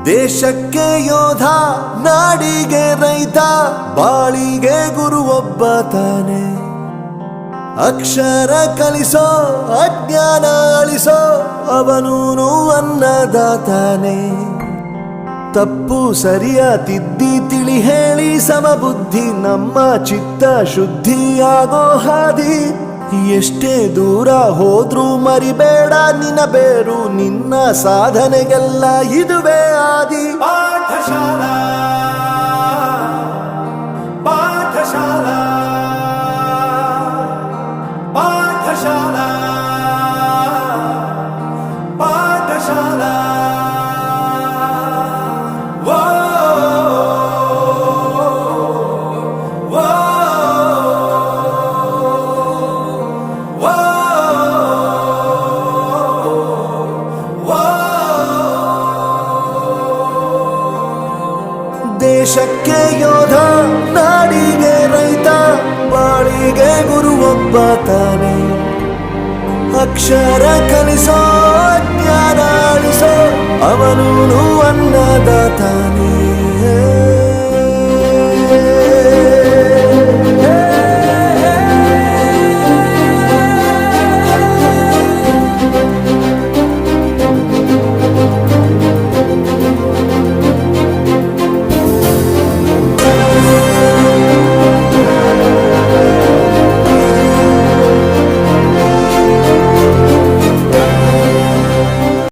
ದೇಶಕ್ಕೆ ಯೋಧ, ನಾಡಿಗೆ ರೈತ, ಬಾಳಿಗೆ ಗುರು ಒಬ್ಬ ತಾನೆ. ಅಕ್ಷರ ಕಲಿಸೋ, ಅಜ್ಞಾನ ಅಳಿಸೋ, ಅವನೂನು ಅನ್ನದಾತಾನೆ. ತಪ್ಪು ಸರಿಯ ತಿದ್ದಿ ತಿಳಿ ಹೇಳಿ ಸಮಬುದ್ಧಿ, ನಮ್ಮ ಚಿತ್ತ ಶುದ್ಧಿಯಾಗೋ ಹಾದಿ. ಎಷ್ಟೇ ದೂರ ಹೋದ್ರೂ ಮರಿಬೇಡ ನಿನ್ನ ಬೇರು, ನಿನ್ನ ಸಾಧನೆಗೆಲ್ಲ ಇದುವೇ ಆದಿ. ಪಾಠಶಾಲಾ ಪಾಠಶಾಲಾ ಪಾಠಶಾಲಾ ಪಾಠಶಾಲಾ. ದೇಶಕ್ಕೆ ಯೋಧ, ನಾಡಿಗೆ ರೈತ, ಬಾಳಿಗೆ ಗುರು ಒಬ್ಬ ತಾನೆ. ಅಕ್ಷರ ಕಲಿಸೋ, ಜ್ಞಾನ ಅಳಿಸೋ, ಅವನೂನು ಅನ್ನದಾತಾನೆ.